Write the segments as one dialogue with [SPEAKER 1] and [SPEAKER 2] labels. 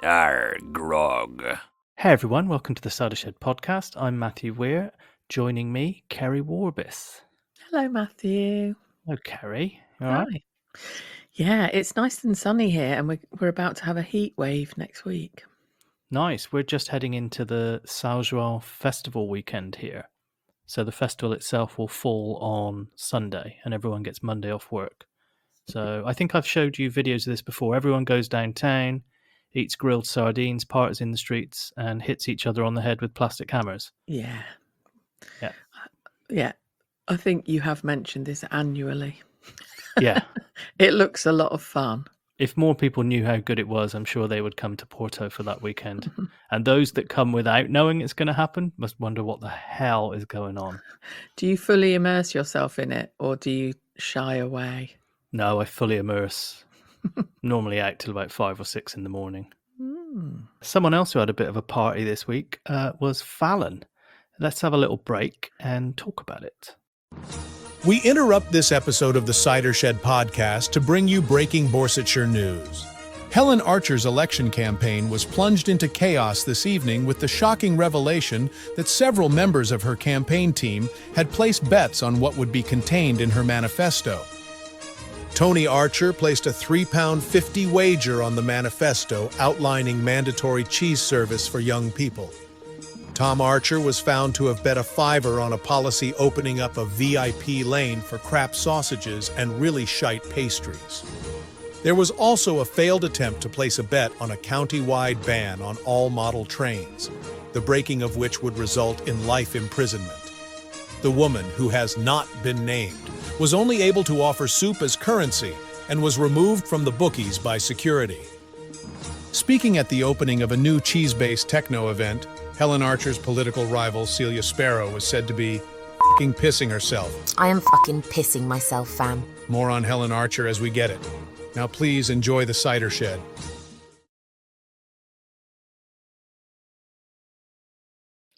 [SPEAKER 1] Grog. Hey everyone, welcome to the Cider Shed podcast. I'm Matthew Weir. Joining me, Keri Warbis.
[SPEAKER 2] Hello, Matthew.
[SPEAKER 1] Hello, Keri. You all right?
[SPEAKER 2] Hi. Yeah, it's nice and sunny here, and we're about to have a heat wave next week.
[SPEAKER 1] Nice. We're just heading into the Saint-Jouan festival weekend here. So the festival itself will fall on Sunday, and everyone gets Monday off work. So I think I've showed you videos of this before. Everyone goes downtown, eats grilled sardines, parties in the streets, and hits each other on the head with plastic hammers.
[SPEAKER 2] Yeah.
[SPEAKER 1] Yeah.
[SPEAKER 2] Yeah. I think you have mentioned this annually.
[SPEAKER 1] Yeah.
[SPEAKER 2] It looks a lot of fun.
[SPEAKER 1] If more people knew how good it was, I'm sure they would come to Porto for that weekend. And those that come without knowing it's going to happen must wonder what the hell is going on.
[SPEAKER 2] Do you fully immerse yourself in it, or do you shy away?
[SPEAKER 1] No, I fully immerse. Normally out till about 5 or 6 in the morning. Someone else who had a bit of a party this week was Fallon. Let's have a little break and talk about it.
[SPEAKER 3] We interrupt this episode of the Cider Shed podcast to bring you breaking Borsetshire news. Helen Archer's election campaign was plunged into chaos this evening with the shocking revelation that several members of her campaign team had placed bets on what would be contained in her manifesto. Tony Archer placed a £3.50 wager on the manifesto outlining mandatory cheese service for young people. Tom Archer was found to have bet a $5 on a policy opening up a VIP lane for crap sausages and really shite pastries. There was also a failed attempt to place a bet on a county-wide ban on all model trains, the breaking of which would result in life imprisonment. The woman, who has not been named, was only able to offer soup as currency and was removed from the bookies by security. Speaking at the opening of a new cheese-based techno event, Helen Archer's political rival Celia Sparrow was said to be f***ing pissing herself.
[SPEAKER 4] I am fucking pissing myself, fam.
[SPEAKER 3] More on Helen Archer as we get it. Now please enjoy the Cider Shed.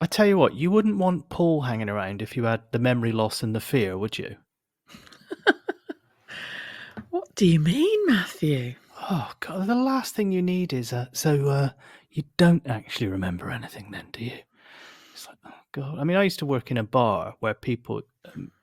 [SPEAKER 1] I tell you what, you wouldn't want Paul hanging around if you had the memory loss and the fear, would you?
[SPEAKER 2] What do you mean, Matthew?
[SPEAKER 1] Oh, God, the last thing you need is, you don't actually remember anything then, do you? It's like, oh, God. I mean, I used to work in a bar where people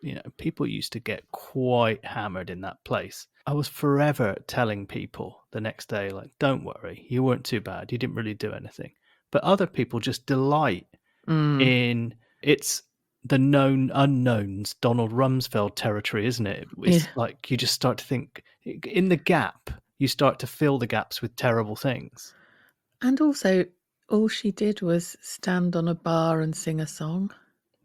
[SPEAKER 1] used to get quite hammered in that place. I was forever telling people the next day, like, don't worry, you weren't too bad. You didn't really do anything. But other people just delight in, it's the known unknowns, Donald Rumsfeld territory, isn't it? It's like you just start to think, in the gap, you start to fill the gaps with terrible things.
[SPEAKER 2] And also, all she did was stand on a bar and sing a song.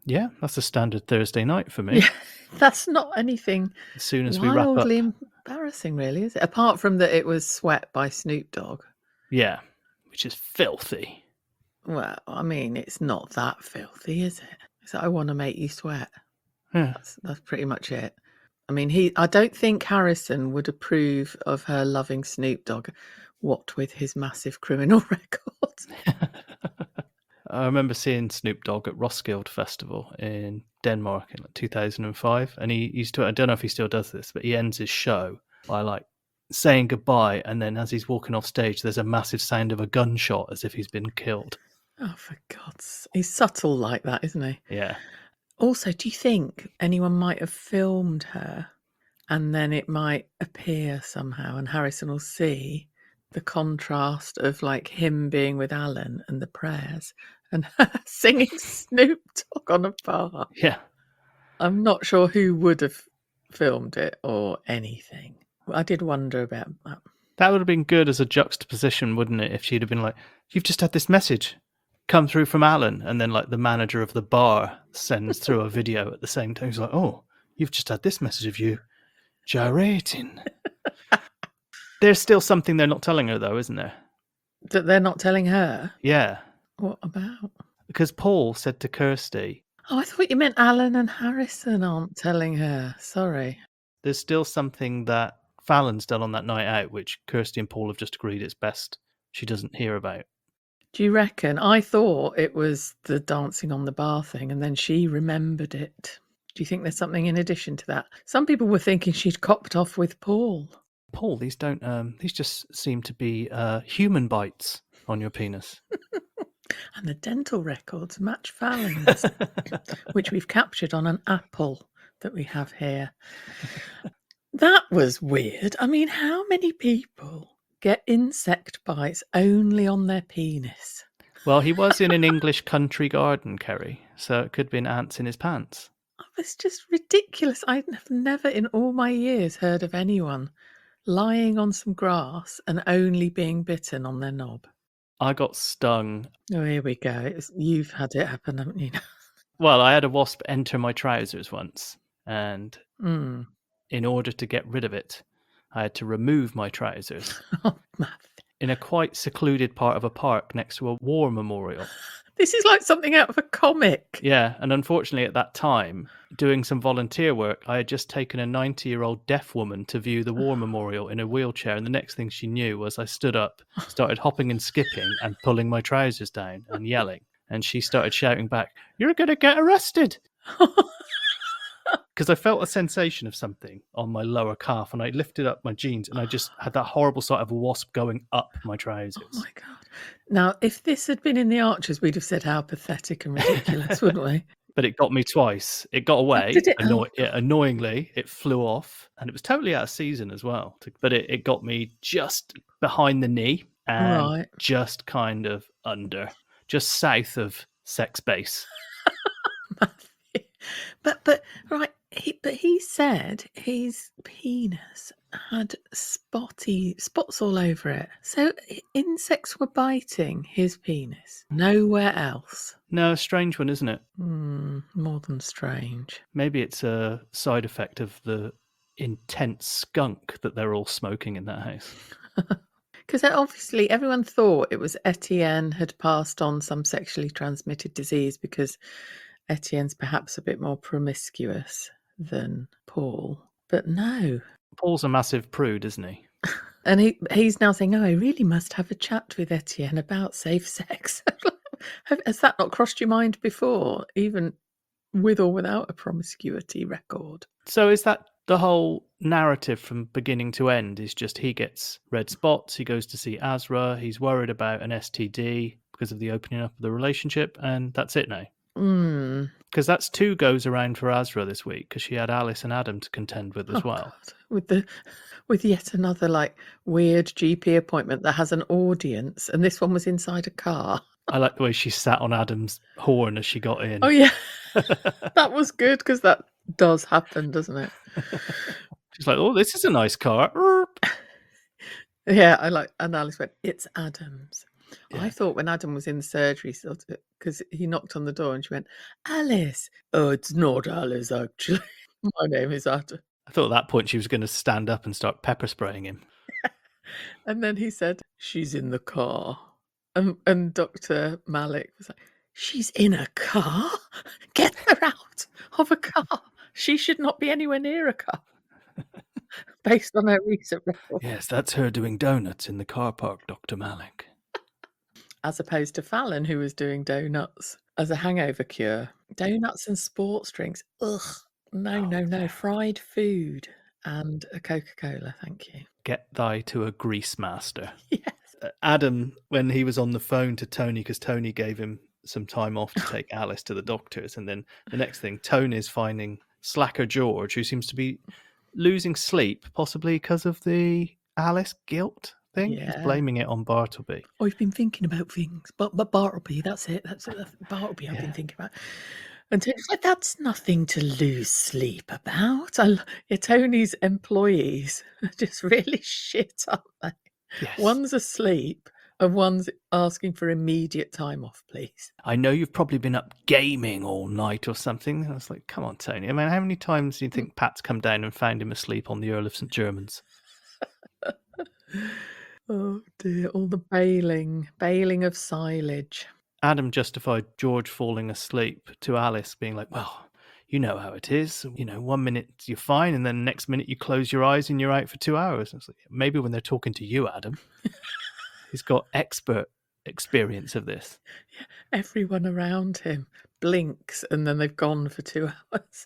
[SPEAKER 1] Yeah, that's a standard Thursday night for me.
[SPEAKER 2] Yeah, that's not anything
[SPEAKER 1] As soon as we wrap up.
[SPEAKER 2] wildly embarrassing, really, is it? Apart from that it was Sweat by Snoop Dogg.
[SPEAKER 1] Yeah, which is filthy.
[SPEAKER 2] Well, I mean, it's not that filthy, is it? It's like, I want to make you sweat.
[SPEAKER 1] Yeah.
[SPEAKER 2] That's pretty much it. I mean, I don't think Harrison would approve of her loving Snoop Dogg, what with his massive criminal record.
[SPEAKER 1] I remember seeing Snoop Dogg at Roskilde Festival in Denmark in 2005, and he used to, I don't know if he still does this, but he ends his show by saying goodbye, and then as he's walking off stage, there's a massive sound of a gunshot as if he's been killed.
[SPEAKER 2] Oh, for God's... He's subtle like that, isn't he?
[SPEAKER 1] Yeah.
[SPEAKER 2] Also, do you think anyone might have filmed her and then it might appear somehow and Harrison will see the contrast of him being with Alan and the prayers and her singing Snoop Dogg on a bar?
[SPEAKER 1] Yeah.
[SPEAKER 2] I'm not sure who would have filmed it or anything. I did wonder about that.
[SPEAKER 1] That would have been good as a juxtaposition, wouldn't it? If she'd have been like, you've just had this message come through from Alan, and then the manager of the bar sends through a video at the same time. He's like, oh, you've just had this message of you gyrating. There's still something they're not telling her, though, isn't there?
[SPEAKER 2] That they're not telling her?
[SPEAKER 1] Yeah.
[SPEAKER 2] What about?
[SPEAKER 1] Because Paul said to Kirsty...
[SPEAKER 2] Oh, I thought you meant Alan and Harrison aren't telling her. Sorry.
[SPEAKER 1] There's still something that Fallon's done on that night out, which Kirsty and Paul have just agreed it's best she doesn't hear about.
[SPEAKER 2] Do you reckon? I thought it was the dancing on the bar thing, and then she remembered it. Do you think there's something in addition to that? Some people were thinking she'd copped off with Paul.
[SPEAKER 1] Paul, these just seem to be human bites. on your penis.
[SPEAKER 2] And the dental records match Fallon's, which we've captured on an apple that we have here. That was weird. I mean, how many people get insect bites only on their penis?
[SPEAKER 1] Well, he was in an English country garden, Keri, so it could have been ants in his pants.
[SPEAKER 2] It's just ridiculous. I have never in all my years heard of anyone lying on some grass and only being bitten on their knob.
[SPEAKER 1] I got stung.
[SPEAKER 2] Oh, here we go. You've had it happen, haven't you?
[SPEAKER 1] Well, I had a wasp enter my trousers once, and
[SPEAKER 2] Mm.
[SPEAKER 1] in order to get rid of it, I had to remove my trousers
[SPEAKER 2] Oh, Matthew.
[SPEAKER 1] in a quite secluded part of a park next to a war memorial.
[SPEAKER 2] This is like something out of a comic.
[SPEAKER 1] Yeah, and unfortunately at that time, doing some volunteer work, I had just taken a 90-year-old deaf woman to view the war memorial in a wheelchair, and the next thing she knew was I stood up, started hopping and skipping and pulling my trousers down and yelling, and she started shouting back, "You're going to get arrested!" Because I felt a sensation of something on my lower calf, and I lifted up my jeans, and I just had that horrible sight of a wasp going up my trousers.
[SPEAKER 2] Oh my God. Now, if this had been in the Archers, we'd have said how pathetic and ridiculous, wouldn't we?
[SPEAKER 1] But it got me twice. It got away.
[SPEAKER 2] Did it?
[SPEAKER 1] Annoyingly, it flew off, and it was totally out of season as well. But it got me just behind the knee and
[SPEAKER 2] Right.
[SPEAKER 1] just kind of under, just south of sex base.
[SPEAKER 2] But right, he said his penis had spots all over it. So insects were biting his penis. Nowhere else.
[SPEAKER 1] No, strange one, isn't it?
[SPEAKER 2] More than strange.
[SPEAKER 1] Maybe it's a side effect of the intense skunk that they're all smoking in that house.
[SPEAKER 2] Because obviously everyone thought it was Etienne had passed on some sexually transmitted disease because Etienne's perhaps a bit more promiscuous than Paul. But no.
[SPEAKER 1] Paul's a massive prude, isn't he?
[SPEAKER 2] And he's now saying, oh, I really must have a chat with Etienne about safe sex. Has that not crossed your mind before, even with or without a promiscuity record?
[SPEAKER 1] So is that the whole narrative from beginning to end? Is just he gets red spots, he goes to see Azra, he's worried about an STD because of the opening up of the relationship, and that's it now? Because that's 2 goes around for Azra this week, because she had Alice and Adam to contend with as well.
[SPEAKER 2] God. With yet another like weird GP appointment that has an audience, and this one was inside a car.
[SPEAKER 1] I like the way she sat on Adam's horn as she got in.
[SPEAKER 2] Oh yeah, that was good because that does happen, doesn't it?
[SPEAKER 1] She's like, "Oh, this is a nice car."
[SPEAKER 2] Yeah, and Alice went, "It's Adam's."
[SPEAKER 1] Yeah.
[SPEAKER 2] I thought when Adam was in the surgery, because he knocked on the door and she went, "Alice." Oh, it's not Alice, actually. My name is Adam.
[SPEAKER 1] I thought at that point she was going to stand up and start pepper spraying him.
[SPEAKER 2] And then he said, "She's in the car." And Dr. Malik was like, "She's in a car? Get her out of a car. She should not be anywhere near a car." Based on her recent record.
[SPEAKER 1] Yes, that's her doing donuts in the car park, Dr. Malik.
[SPEAKER 2] As opposed to Fallon, who was doing donuts as a hangover cure. Donuts and sports drinks. Ugh. No. Fried food and a Coca-Cola, thank you.
[SPEAKER 1] Get thy to a grease master.
[SPEAKER 2] Yes.
[SPEAKER 1] Adam, when he was on the phone to Tony, because Tony gave him some time off to take Alice to the doctors, and then the next thing, Tony's finding slacker George, who seems to be losing sleep, possibly because of the Alice guilt thing.
[SPEAKER 2] Yeah.
[SPEAKER 1] He's blaming it on Bartleby.
[SPEAKER 2] Oh, I've been thinking about things. But Bartleby, that's it. That's Bartleby I've been thinking about. And Tony's like, that's nothing to lose sleep about. Tony's employees are just really shit, aren't they?
[SPEAKER 1] Yes.
[SPEAKER 2] One's asleep and one's asking for immediate time off, please.
[SPEAKER 1] I know you've probably been up gaming all night or something. I was like, come on, Tony. I mean, how many times do you think Pat's come down and found him asleep on the Earl of St. Germans?
[SPEAKER 2] Oh dear, all the bailing of silage.
[SPEAKER 1] Adam justified George falling asleep to Alice being like, well, you know how it is. 1 minute you're fine, and then the next minute you close your eyes and you're out for 2 hours. I was like, maybe when they're talking to you, Adam. He's got expert experience of this.
[SPEAKER 2] Yeah, everyone around him blinks and then they've gone for 2 hours.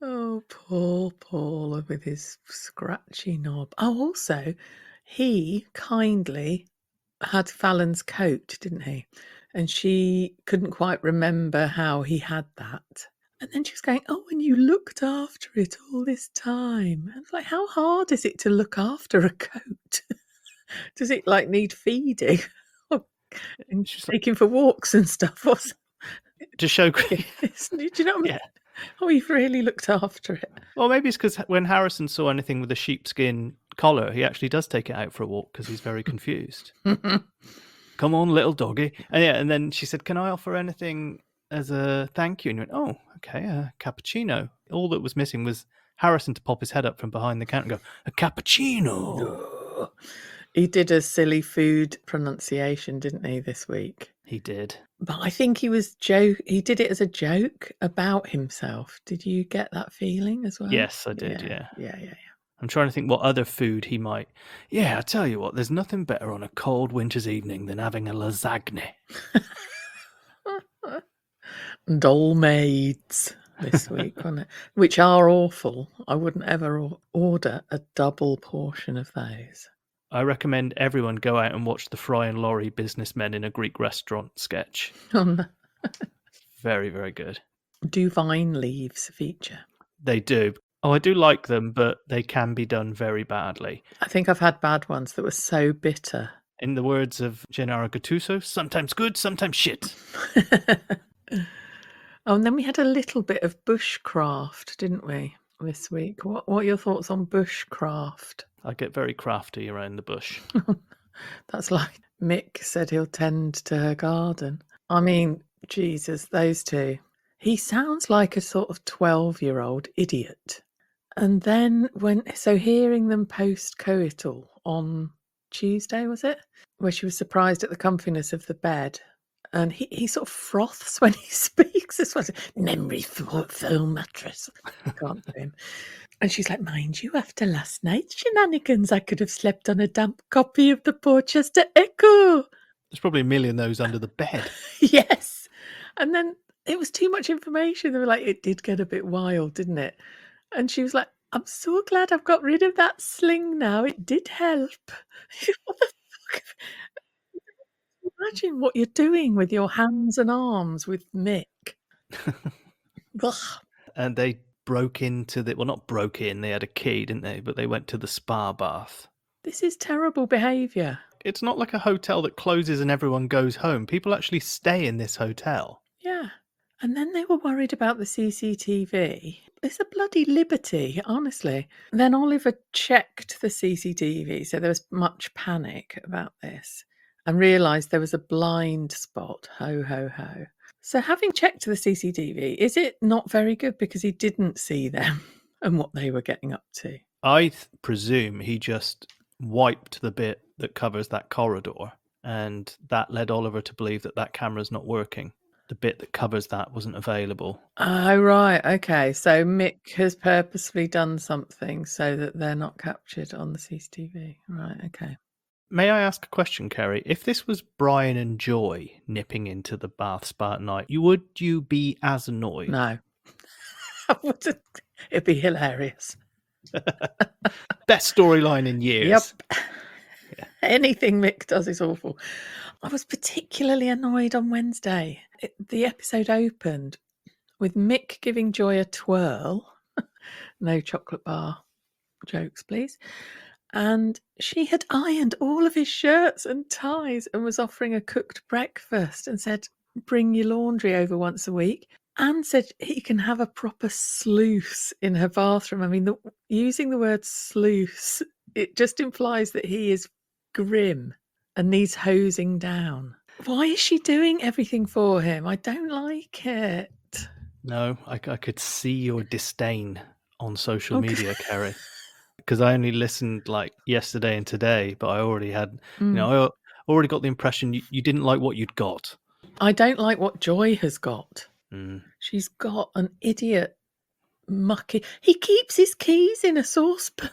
[SPEAKER 2] Oh, poor Paul with his scratchy knob. Oh, also, he kindly had Fallon's coat, didn't he? And she couldn't quite remember how he had that. And then she was going, oh, and you looked after it all this time. And it's like, how hard is it to look after a coat? Does it like need feeding and
[SPEAKER 1] She's like,
[SPEAKER 2] taking for walks and stuff? Or
[SPEAKER 1] to show.
[SPEAKER 2] do you know what I mean?
[SPEAKER 1] Yeah.
[SPEAKER 2] Oh, you've really looked after it.
[SPEAKER 1] Well, maybe it's because when Harrison saw anything with a sheepskin collar, he actually does take it out for a walk because he's very confused. Come on, little doggy. And then she said, can I offer anything as a thank you? And he went, oh, okay, a cappuccino. All that was missing was Harrison to pop his head up from behind the counter and go, a cappuccino.
[SPEAKER 2] He did a silly food pronunciation, didn't he, this week?
[SPEAKER 1] He did.
[SPEAKER 2] But I think he did it as a joke about himself. Did you get that feeling as well?
[SPEAKER 1] Yes, I did, yeah.
[SPEAKER 2] Yeah.
[SPEAKER 1] I'm trying to think what other food he might... Yeah, I tell you what, there's nothing better on a cold winter's evening than having a lasagna.
[SPEAKER 2] Dolmades this week, wasn't it? Which are awful. I wouldn't ever order a double portion of those.
[SPEAKER 1] I recommend everyone go out and watch the Fry and Laurie businessmen in a Greek restaurant sketch. Very, very good.
[SPEAKER 2] Do vine leaves feature?
[SPEAKER 1] They do. Oh, I do like them, but they can be done very badly.
[SPEAKER 2] I think I've had bad ones that were so bitter.
[SPEAKER 1] In the words of Gennaro Gattuso, sometimes good, sometimes shit.
[SPEAKER 2] Oh, and then we had a little bit of bushcraft, didn't we, this week? What are your thoughts on bushcraft?
[SPEAKER 1] I get very crafty around the bush.
[SPEAKER 2] That's like Mick said he'll tend to her garden. I mean, Jesus, those two. He sounds like a sort of 12-year-old idiot. And then hearing them post-coital on Tuesday, was it? Where she was surprised at the comfiness of the bed. And he sort of froths when he speaks. This was memory foam mattress. I can't do him. And she's like, mind you, after last night's shenanigans, I could have slept on a damp copy of the Porchester Echo.
[SPEAKER 1] There's probably a million of those under the bed.
[SPEAKER 2] Yes. And then it was too much information. They were like, it did get a bit wild, didn't it? And she was like, I'm so glad I've got rid of that sling now. It did help. What the fuck? Imagine what you're doing with your hands and arms with Mick.
[SPEAKER 1] And they broke into the... Well, not broke in. They had a key, didn't they? But they went to the spa bath.
[SPEAKER 2] This is terrible behaviour.
[SPEAKER 1] It's not like a hotel that closes and everyone goes home. People actually stay in this hotel.
[SPEAKER 2] Yeah. And then they were worried about the CCTV. It's a bloody liberty, honestly. Then Oliver checked the CCTV, so there was much panic about this, and realised there was a blind spot. Ho, ho, ho. So having checked the CCTV, is it not very good because he didn't see them and what they were getting up to?
[SPEAKER 1] I presume he just wiped the bit that covers that corridor, and that led Oliver to believe that camera's not working. The bit that covers that wasn't available.
[SPEAKER 2] Oh, right. Okay. So Mick has purposefully done something so that they're not captured on the CCTV. Right. Okay.
[SPEAKER 1] May I ask a question, Keri? If this was Brian and Joy nipping into the bath spa at night, would you be as annoyed?
[SPEAKER 2] No. I wouldn't. It'd be hilarious.
[SPEAKER 1] Best storyline in years.
[SPEAKER 2] Yep. Yeah. Anything Mick does is awful. I was particularly annoyed on Wednesday. The episode opened with Mick giving Joy a twirl. No chocolate bar jokes, please. And she had ironed all of his shirts and ties and was offering a cooked breakfast and said, bring your laundry over once a week. And said he can have a proper sluice in her bathroom. I mean, using the word sluice, it just implies that he is grim and needs hosing down. Why is she doing everything for him? I don't like it.
[SPEAKER 1] No, I could see your disdain on social media, Keri. Because I only listened like yesterday and today, but I already had, I already got the impression you didn't like what you'd got.
[SPEAKER 2] I don't like what Joy has got.
[SPEAKER 1] Mm.
[SPEAKER 2] She's got an idiot mucky. He keeps his keys in a saucepan.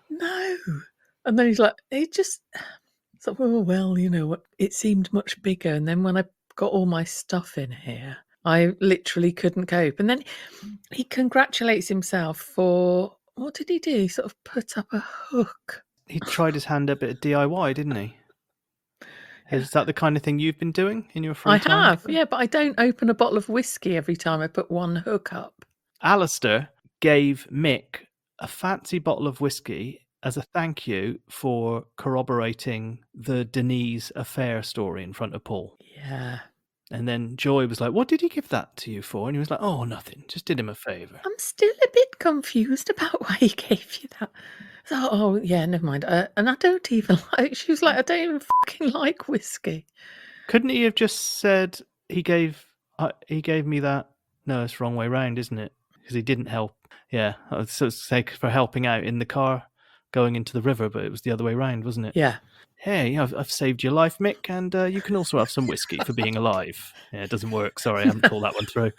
[SPEAKER 2] No. And then he's like, it's like, oh, well, you know what? It seemed much bigger. And then when I got all my stuff in here, I literally couldn't cope. And then he congratulates himself for, what did he do? He sort of put up a hook.
[SPEAKER 1] he tried his hand at a bit of DIY, didn't he? Is that the kind of thing you've been doing in your free time?
[SPEAKER 2] I have, yeah, but I don't open a bottle of whiskey every time I put one hook up.
[SPEAKER 1] Alistair gave Mick a fancy bottle of whiskey as a thank you for corroborating the Denise affair story in front of Paul.
[SPEAKER 2] Yeah.
[SPEAKER 1] And then Joy was like, what did he give that to you for? And he was like, oh, nothing. Just did him a favour.
[SPEAKER 2] I'm still a bit confused about why he gave you that. So, oh, yeah, never mind. And I don't even like, she was like, I don't even fucking like whiskey.
[SPEAKER 1] Couldn't he have just said he gave me that? No, it's the wrong way round, isn't it? Because he didn't help. Yeah, so say for helping out in the car going into the river, but it was the other way round, wasn't it?
[SPEAKER 2] Yeah.
[SPEAKER 1] Hey, I've saved your life, Mick, and you can also have some whiskey for being alive. Yeah, it doesn't work. Sorry, I haven't thought that one through.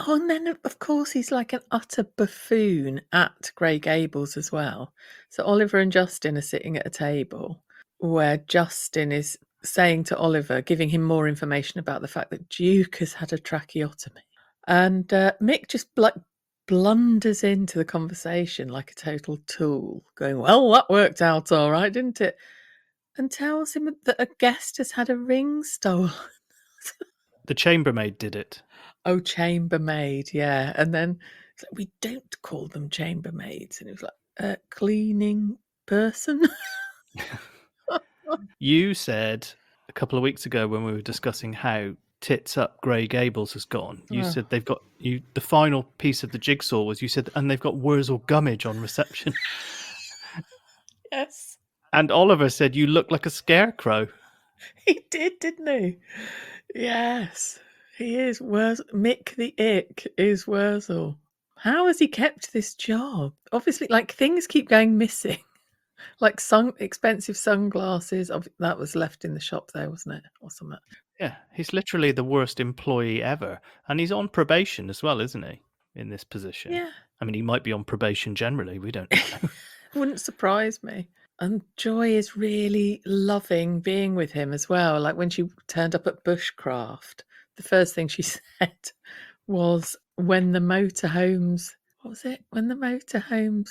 [SPEAKER 2] Oh, and then, of course, he's like an utter buffoon at Grey Gables as well. So Oliver and Justin are sitting at a table where Justin is saying to Oliver, giving him more information about the fact that Duke has had a tracheotomy. And Mick just blunders into the conversation like a total tool, going, well, that worked out all right, didn't it? And tells him that a guest has had a ring stolen.
[SPEAKER 1] The chambermaid did it.
[SPEAKER 2] Oh, chambermaid, yeah. And then it's like, we don't call them chambermaids. And it was like, a cleaning person.
[SPEAKER 1] You said a couple of weeks ago when we were discussing how tits up Grey Gables has gone, you said they've got the final piece of the jigsaw was, you said, and they've got Wurzel Gummidge on reception.
[SPEAKER 2] Yes.
[SPEAKER 1] And Oliver said you look like a scarecrow.
[SPEAKER 2] He did, didn't he? Yes. He is Mick the Ick is Wurzel. How has he kept this job? Obviously, like, things keep going missing. Like expensive sunglasses. That was left in the shop there, wasn't it? Or something.
[SPEAKER 1] Yeah, he's literally the worst employee ever. And he's on probation as well, isn't he? In this position.
[SPEAKER 2] Yeah.
[SPEAKER 1] I mean, he might be on probation generally. We don't know.
[SPEAKER 2] Wouldn't surprise me. And Joy is really loving being with him as well. Like when she turned up at Bushcraft, the first thing she said was, when the motorhomes, what was it? When the motorhomes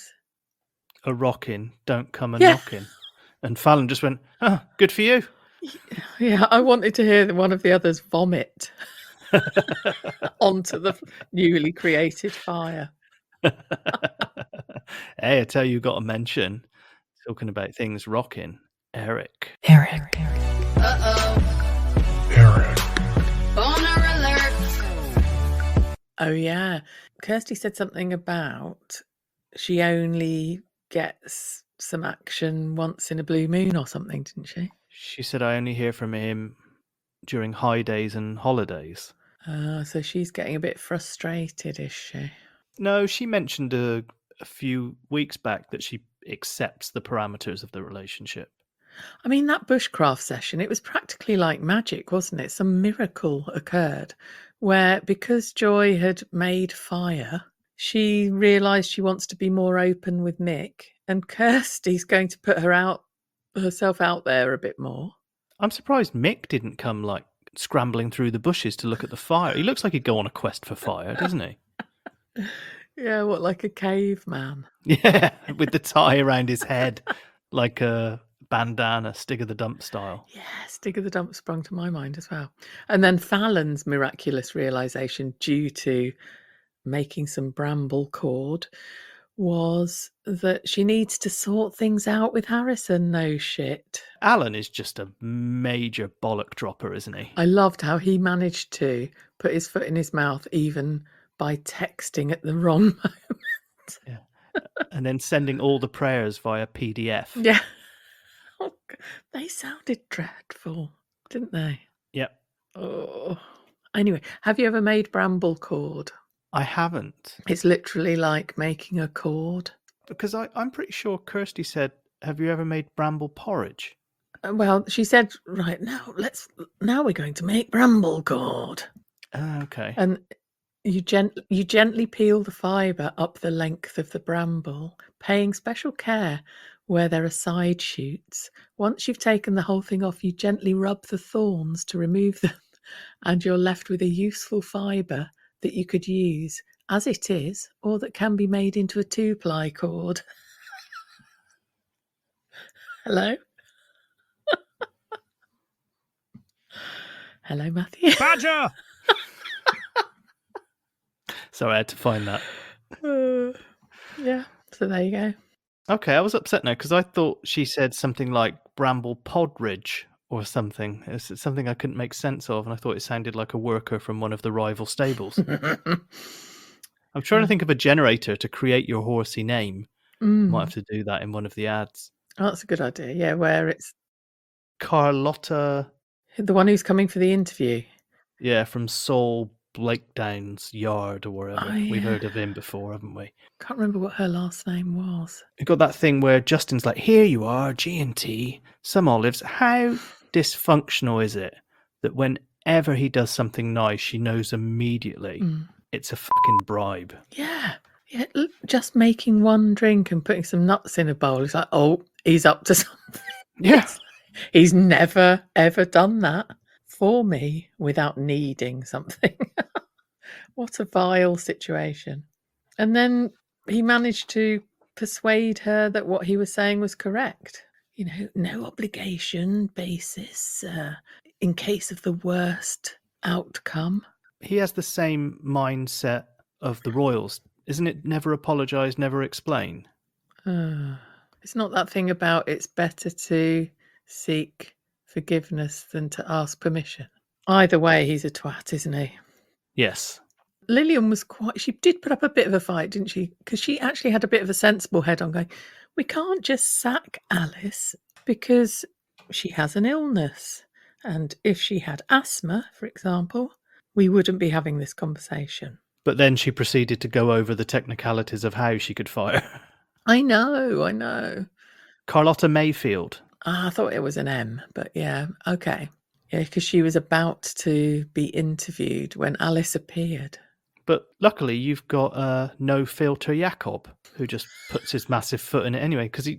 [SPEAKER 1] A rockin', don't come a
[SPEAKER 2] Yeah.
[SPEAKER 1] knockin'. And Fallon just went, oh, good for you.
[SPEAKER 2] Yeah, I wanted to hear one of the others vomit onto the newly created fire.
[SPEAKER 1] Hey, I tell you, got to mention, talking about things rocking, Eric.
[SPEAKER 2] Oh, yeah. Kirsty said something about she only gets some action once in a blue moon or something, didn't she?
[SPEAKER 1] She said, I only hear from him during high days and holidays.
[SPEAKER 2] So she's getting a bit frustrated, is she?
[SPEAKER 1] No, she mentioned a few weeks back that she accepts the parameters of the relationship.
[SPEAKER 2] I mean, that bushcraft session, it was practically like magic, wasn't it? Some miracle occurred where, because Joy had made fire, she realised she wants to be more open with Mick, and Kirsty's going to put herself out there a bit more.
[SPEAKER 1] I'm surprised Mick didn't come like scrambling through the bushes to look at the fire. He looks like he'd go on a quest for fire, doesn't he?
[SPEAKER 2] Yeah, what, like a caveman?
[SPEAKER 1] Yeah, with the tie around his head, like a bandana, Stig of the Dump style.
[SPEAKER 2] Yeah, Stig of the Dump sprung to my mind as well. And then Fallon's miraculous realisation, due to making some bramble cord, was that she needs to sort things out with Harrison. No shit.
[SPEAKER 1] Alan is just a major bollock dropper, isn't he?
[SPEAKER 2] I loved how he managed to put his foot in his mouth even by texting at the wrong moment.
[SPEAKER 1] Yeah. And then sending all the prayers via PDF.
[SPEAKER 2] Yeah. Oh, they sounded dreadful, didn't they?
[SPEAKER 1] Yep.
[SPEAKER 2] Oh. Anyway, have you ever made bramble cord?
[SPEAKER 1] I haven't.
[SPEAKER 2] It's literally like making a cord.
[SPEAKER 1] Because I'm pretty sure Kirsty said, have you ever made bramble porridge?
[SPEAKER 2] Well, she said, right, now we're going to make bramble cord.
[SPEAKER 1] Okay.
[SPEAKER 2] And you gently peel the fibre up the length of the bramble, paying special care where there are side shoots. Once you've taken the whole thing off, you gently rub the thorns to remove them, and you're left with a useful fibre that you could use as it is, or that can be made into a 2-ply cord. Hello? Hello, Matthew.
[SPEAKER 3] Badger!
[SPEAKER 1] So I had to find that.
[SPEAKER 2] Yeah, so there you go.
[SPEAKER 1] Okay, I was upset now because I thought she said something like Bramble Podridge or something. It's something I couldn't make sense of, and I thought it sounded like a worker from one of the rival stables. I'm trying to think of a generator to create your horsey name. Might have to do that in one of the ads.
[SPEAKER 2] Oh, that's a good idea. Yeah, where it's
[SPEAKER 1] Carlotta,
[SPEAKER 2] the one who's coming for the interview.
[SPEAKER 1] yeah, from Saul Blakedown's yard or wherever.
[SPEAKER 2] Oh,
[SPEAKER 1] We've
[SPEAKER 2] yeah.
[SPEAKER 1] heard of him before, haven't we?
[SPEAKER 2] Can't remember what her last name was.
[SPEAKER 1] We've got that thing where Justin's like, here you are, G&T, some olives. How dysfunctional is it that whenever he does something nice, she knows immediately it's a fucking bribe?
[SPEAKER 2] Yeah. Yeah, just making one drink and putting some nuts in a bowl. It's like, oh, he's up to something.
[SPEAKER 1] Yeah.
[SPEAKER 2] He's never, ever done that for me without needing something. What a vile situation. And then he managed to persuade her that what he was saying was correct. You know, no obligation basis in case of the worst outcome.
[SPEAKER 1] He has the same mindset of the royals. Isn't it never apologise, never explain?
[SPEAKER 2] It's not that thing about it's better to seek forgiveness than to ask permission. Either way, he's a twat, isn't he?
[SPEAKER 1] Yes.
[SPEAKER 2] Lillian was she did put up a bit of a fight, didn't she? Because she actually had a bit of a sensible head on going, we can't just sack Alice because she has an illness. And if she had asthma, for example, we wouldn't be having this conversation.
[SPEAKER 1] But then she proceeded to go over the technicalities of how she could fire.
[SPEAKER 2] I know.
[SPEAKER 1] Carlotta Mayfield.
[SPEAKER 2] I thought it was an M, but yeah, okay. Yeah, because she was about to be interviewed when Alice appeared.
[SPEAKER 1] But luckily, you've got no filter Jacob, who just puts his massive foot in it anyway. Because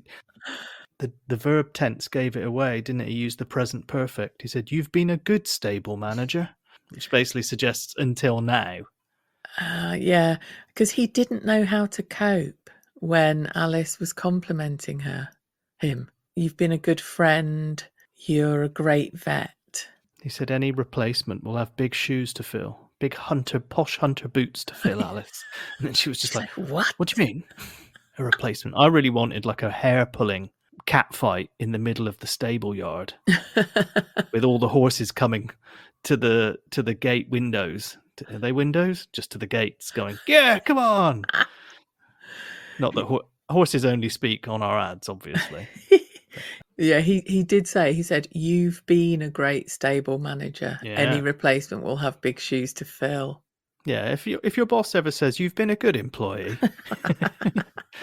[SPEAKER 1] the verb tense gave it away, didn't it? He used the present perfect. He said, "You've been a good stable manager," which basically suggests until now.
[SPEAKER 2] Yeah, because he didn't know how to cope when Alice was complimenting him. You've been a good friend. You're a great vet.
[SPEAKER 1] He said, any replacement will have big shoes to fill. Big posh hunter boots to fill, Alice. And then she was just like,
[SPEAKER 2] what?
[SPEAKER 1] What do you mean? A replacement? I really wanted like a hair-pulling cat fight in the middle of the stable yard with all the horses coming to the gate windows. Are they windows? Just to the gates going, yeah, come on. Not that horses only speak on our ads, obviously.
[SPEAKER 2] Yeah, he did say, he said, you've been a great stable manager.
[SPEAKER 1] Yeah.
[SPEAKER 2] Any replacement will have big shoes to fill.
[SPEAKER 1] Yeah, if your boss ever says you've been a good employee,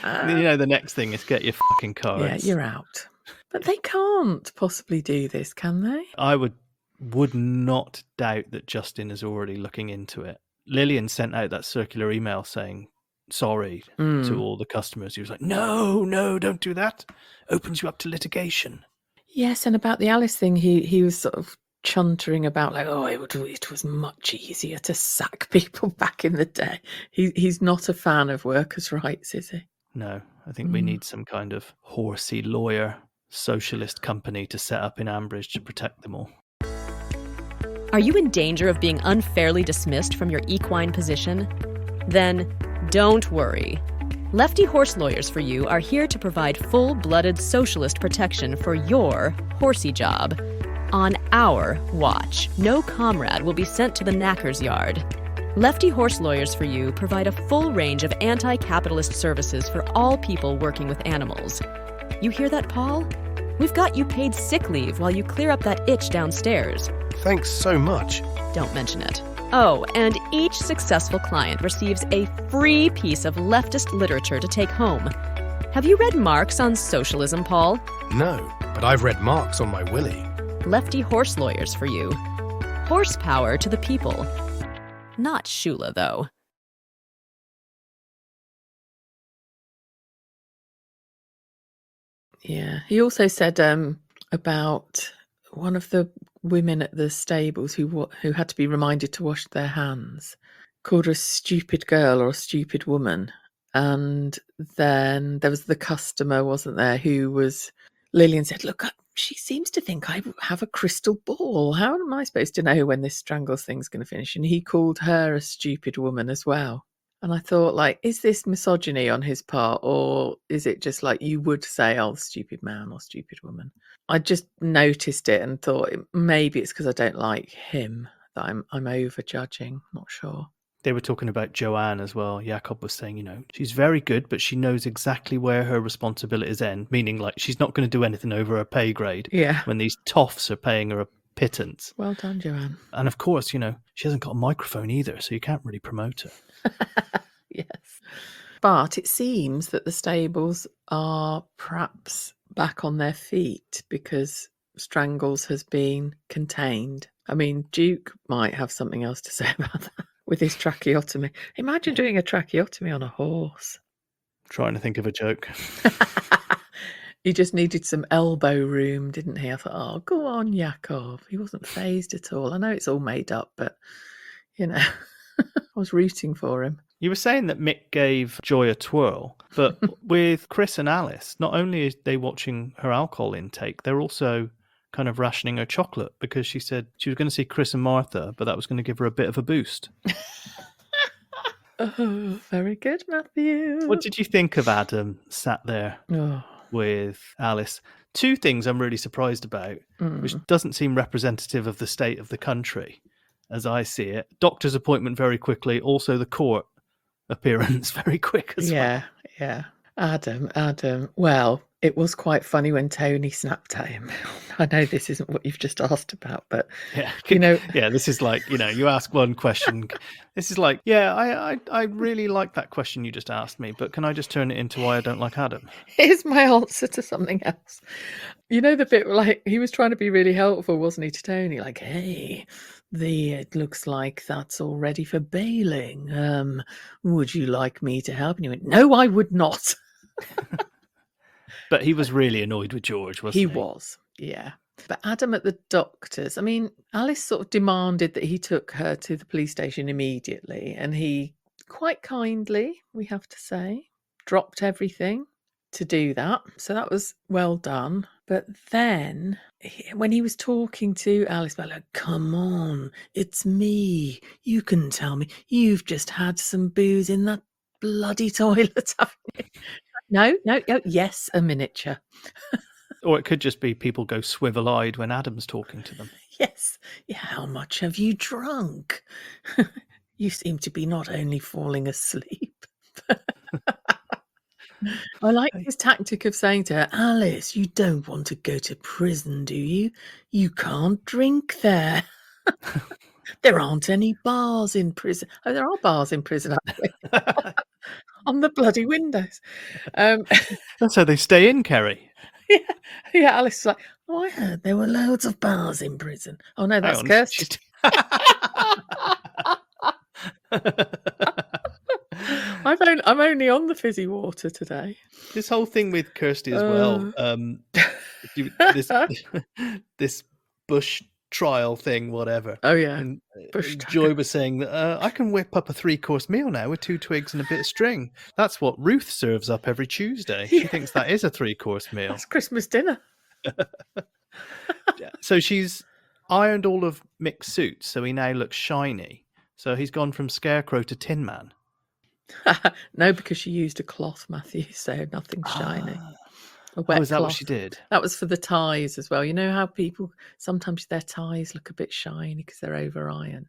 [SPEAKER 1] the next thing is get your fucking cards.
[SPEAKER 2] Yeah, you're out. But they can't possibly do this, can they?
[SPEAKER 1] I would not doubt that Justin is already looking into it. Lillian sent out that circular email saying sorry to all the customers. He was like, no, don't do that. Opens you up to litigation.
[SPEAKER 2] Yes, and about the Alice thing, he was sort of chuntering about like, oh, it was much easier to sack people back in the day. He's not a fan of workers' rights, is he?
[SPEAKER 1] No, I think we need some kind of horsey lawyer socialist company to set up in Ambridge to protect them all.
[SPEAKER 5] Are you in danger of being unfairly dismissed from your equine position? Then don't worry. Lefty Horse Lawyers for You are here to provide full-blooded socialist protection for your horsey job. On our watch, no comrade will be sent to the knacker's yard. Lefty Horse Lawyers for You provide a full range of anti-capitalist services for all people working with animals. You hear that, Paul? We've got you paid sick leave while you clear up that itch downstairs.
[SPEAKER 6] Thanks so much.
[SPEAKER 5] Don't mention it. Oh, and each successful client receives a free piece of leftist literature to take home. Have you read Marx on socialism, Paul?
[SPEAKER 6] No, but I've read Marx on my willy.
[SPEAKER 5] Lefty Horse Lawyers for You. Horsepower to the people. Not Shula, though.
[SPEAKER 2] Yeah. He also said about one of the women at the stables who had to be reminded to wash their hands, called her a stupid girl or a stupid woman. And then there was the customer, wasn't there, who was Lillian said, look, she seems to think I have a crystal ball. How am I supposed to know when this strangles thing's going to finish? And he called her a stupid woman as well. And I thought, like, is this misogyny on his part, or is it just like you would say, oh, stupid man or stupid woman? I just noticed it and thought maybe it's because I don't like him that I'm over judging. Not sure.
[SPEAKER 1] They were talking about Joanne as well. Jakob was saying, she's very good, but she knows exactly where her responsibilities end, meaning like she's not going to do anything over her pay grade.
[SPEAKER 2] Yeah.
[SPEAKER 1] When these toffs are paying her a pittance.
[SPEAKER 2] Well done, Joanne.
[SPEAKER 1] And of course, she hasn't got a microphone either, so you can't really promote her.
[SPEAKER 2] Yes. But it seems that the stables are perhaps back on their feet because Strangles has been contained. I mean, Duke might have something else to say about that with his tracheotomy. Imagine doing a tracheotomy on a horse.
[SPEAKER 1] Trying to think of a joke.
[SPEAKER 2] He just needed some elbow room, didn't he? I thought, oh, go on, Jakob. He wasn't fazed at all. I know it's all made up, but, I was rooting for him.
[SPEAKER 1] You were saying that Mick gave Joy a twirl, but with Chris and Alice, not only are they watching her alcohol intake, they're also kind of rationing her chocolate because she said she was going to see Chris and Martha, but that was going to give her a bit of a boost.
[SPEAKER 2] Oh, very good, Matthew.
[SPEAKER 1] What did you think of Adam sat there with Alice? Two things I'm really surprised about, which doesn't seem representative of the state of the country, as I see it. Doctor's appointment very quickly, also the court appearance very quick as well.
[SPEAKER 2] Yeah. Adam. Well, it was quite funny when Tony snapped at him. I know this isn't what you've just asked about, but
[SPEAKER 1] this is like, you ask one question. This is like, I really like that question you just asked me, but can I just turn it into why I don't like Adam?
[SPEAKER 2] Here's my answer to something else. The bit like he was trying to be really helpful, wasn't he, to Tony? Like, hey, it looks like that's all ready for bailing. Would you like me to help? And he went, no, I would not.
[SPEAKER 1] But he was really annoyed with George, wasn't he?
[SPEAKER 2] He was, yeah. But Adam at the doctor's, I mean, Alice sort of demanded that he took her to the police station immediately. And he quite kindly, we have to say, dropped everything to do that. So that was well done. But then when he was talking to Alice about, like, come on, it's me. You can tell me. You've just had some booze in that bloody toilet, haven't you? No, yes, a miniature.
[SPEAKER 1] Or it could just be people go swivel-eyed when Adam's talking to them.
[SPEAKER 2] Yes. Yeah, how much have you drunk? You seem to be not only falling asleep. I like his tactic of saying to her, Alice, you don't want to go to prison, do you? You can't drink there. There aren't any bars in prison. Oh, there are bars in prison, actually. On the bloody windows.
[SPEAKER 1] That's how they stay in, Keri.
[SPEAKER 2] Yeah, Alice is like, oh, I heard there were loads of bars in prison. Oh, no, that's Kirsty. I'm only on the fizzy water today.
[SPEAKER 1] This whole thing with Kirsty as well. This bush trial thing, whatever.
[SPEAKER 2] Oh, yeah.
[SPEAKER 1] And Joy was saying that I can whip up a 3-course meal now with 2 twigs and a bit of string. That's what Ruth serves up every Tuesday. She thinks that is a 3-course meal.
[SPEAKER 2] That's Christmas dinner.
[SPEAKER 1] So she's ironed all of Mick's suits, so he now looks shiny. So he's gone from Scarecrow to Tin Man.
[SPEAKER 2] No, because she used a cloth, Matthew, so nothing's shiny. A wet
[SPEAKER 1] is that
[SPEAKER 2] cloth.
[SPEAKER 1] what she did?
[SPEAKER 2] That was for the ties as well. You know how people, sometimes their ties look a bit shiny because they're over ironed.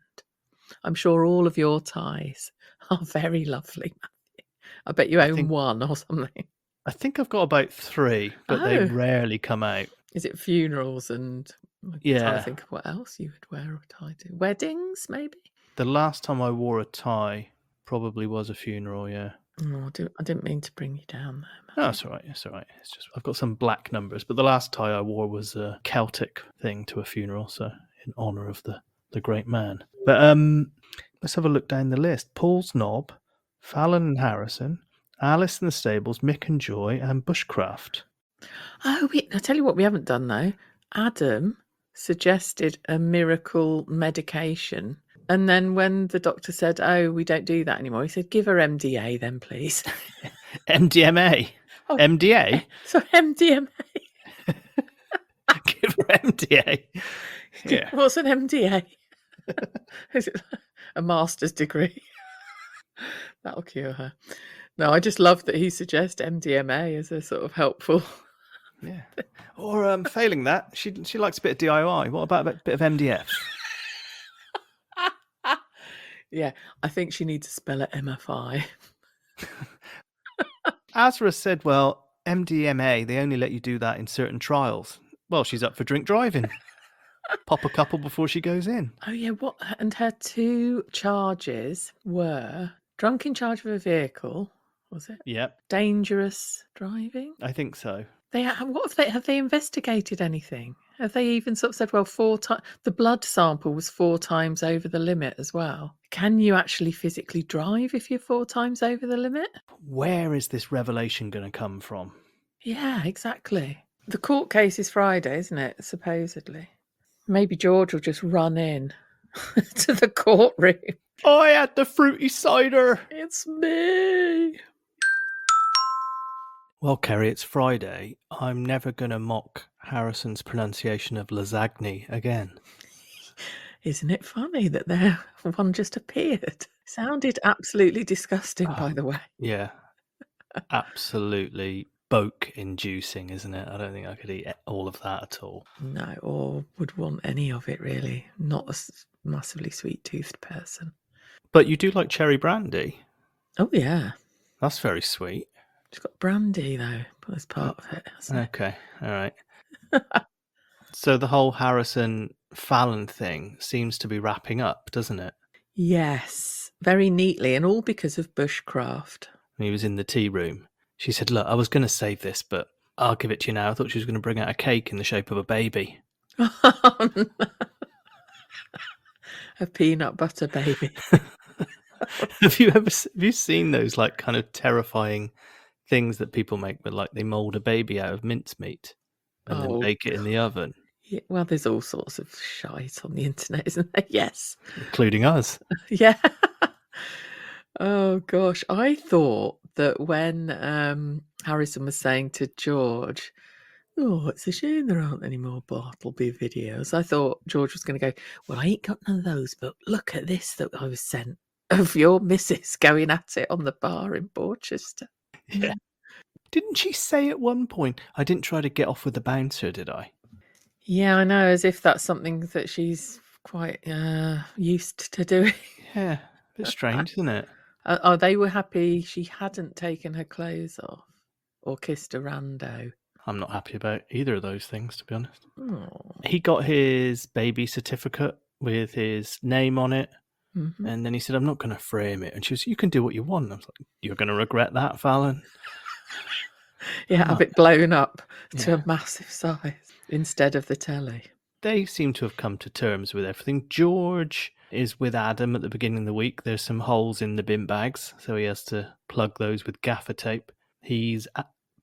[SPEAKER 2] I'm sure all of your ties are very lovely, Matthew. I bet you own one or something.
[SPEAKER 1] I think I've got about 3, but they rarely come out.
[SPEAKER 2] Is it funerals and I'm trying to think of what else you would wear a tie to? Weddings, maybe?
[SPEAKER 1] The last time I wore a tie probably was a funeral, yeah.
[SPEAKER 2] Oh, I didn't mean to bring you down there.
[SPEAKER 1] No, that's all right. It's all right. It's just I've got some black numbers, but the last tie I wore was a Celtic thing to a funeral, so in honour of the great man. But let's have a look down the list. Paul's Knob, Fallon and Harrison, Alice in the Stables, Mick and Joy, and Bushcraft.
[SPEAKER 2] Oh, I'll tell you what we haven't done, though. Adam suggested a miracle medication. And then when the doctor said, oh, we don't do that anymore, he said, give her MDA then, please.
[SPEAKER 1] MDMA? Oh, MDA?
[SPEAKER 2] So MDMA.
[SPEAKER 1] MDA. Yeah.
[SPEAKER 2] What's an MDA? Is it a master's degree? That'll cure her. No, I just love that he suggests MDMA as a sort of helpful.
[SPEAKER 1] Yeah. Or failing that, she likes a bit of DIY. What about a bit of MDF?
[SPEAKER 2] Yeah, I think she needs to spell it MFI.
[SPEAKER 1] Azra said, well, MDMA, they only let you do that in certain trials. Well, she's up for drink driving. Pop a couple before she goes in.
[SPEAKER 2] Oh, yeah. What? And her 2 charges were drunk in charge of a vehicle, was it?
[SPEAKER 1] Yep,
[SPEAKER 2] Dangerous driving?
[SPEAKER 1] I think so.
[SPEAKER 2] Have they investigated anything? Have they even sort of said, well, 4 times the blood sample was 4 times over the limit as well? Can you actually physically drive if you're 4 times over the limit?
[SPEAKER 1] Where is this revelation going to come from?
[SPEAKER 2] Yeah, exactly. The court case is Friday, isn't it? Supposedly. Maybe George will just run in to the courtroom.
[SPEAKER 1] I had the fruity cider.
[SPEAKER 2] It's me.
[SPEAKER 1] Well, Keri, it's Friday. I'm never going to mock Harrison's pronunciation of lasagne again.
[SPEAKER 2] Isn't it funny that there one just appeared? Sounded absolutely disgusting, by the way.
[SPEAKER 1] Yeah, absolutely boke-inducing, isn't it? I don't think I could eat all of that at all.
[SPEAKER 2] No, or would want any of it, really. Not a massively sweet-toothed person.
[SPEAKER 1] But you do like cherry brandy.
[SPEAKER 2] Oh, yeah.
[SPEAKER 1] That's very sweet.
[SPEAKER 2] It's got brandy, though, as part of it, hasn't it?
[SPEAKER 1] Okay, all right. So the whole Harrison-Fallon thing seems to be wrapping up, doesn't it?
[SPEAKER 2] Yes, very neatly, and all because of bushcraft.
[SPEAKER 1] He was in the tea room. She said, look, I was going to save this, but I'll give it to you now. I thought she was going to bring out a cake in the shape of a baby.
[SPEAKER 2] Oh, no. A peanut butter baby.
[SPEAKER 1] Have you seen those like kind of terrifying things that people make, but like they mold a baby out of mincemeat and then bake it in the oven?
[SPEAKER 2] Yeah, well, there's all sorts of shite on the internet, isn't there? Yes.
[SPEAKER 1] Including us.
[SPEAKER 2] Yeah. Oh, gosh. I thought that when Harrison was saying to George, oh, it's a shame there aren't any more Bartleby videos. I thought George was going to go, well, I ain't got none of those, but look at this that I was sent of your missus going at it on the bar in Borchester.
[SPEAKER 1] Yeah. Didn't she say at one point, I didn't try to get off with the bouncer, did I?
[SPEAKER 2] Yeah, I know, as if that's something that she's quite used to doing.
[SPEAKER 1] Yeah, a bit strange, isn't it?
[SPEAKER 2] They were happy she hadn't taken her clothes off or kissed a rando.
[SPEAKER 1] I'm not happy about either of those things, to be honest.
[SPEAKER 2] Oh.
[SPEAKER 1] He got his baby certificate with his name on it.
[SPEAKER 2] Mm-hmm.
[SPEAKER 1] And then he said, I'm not going to frame it. And she was, you can do what you want. And I was like, you're going to regret that, Fallon.
[SPEAKER 2] Yeah, have it blown up to a massive size instead of the telly.
[SPEAKER 1] They seem to have come to terms with everything. George is with Adam at the beginning of the week. There's some holes in the bin bags, so he has to plug those with gaffer tape. He's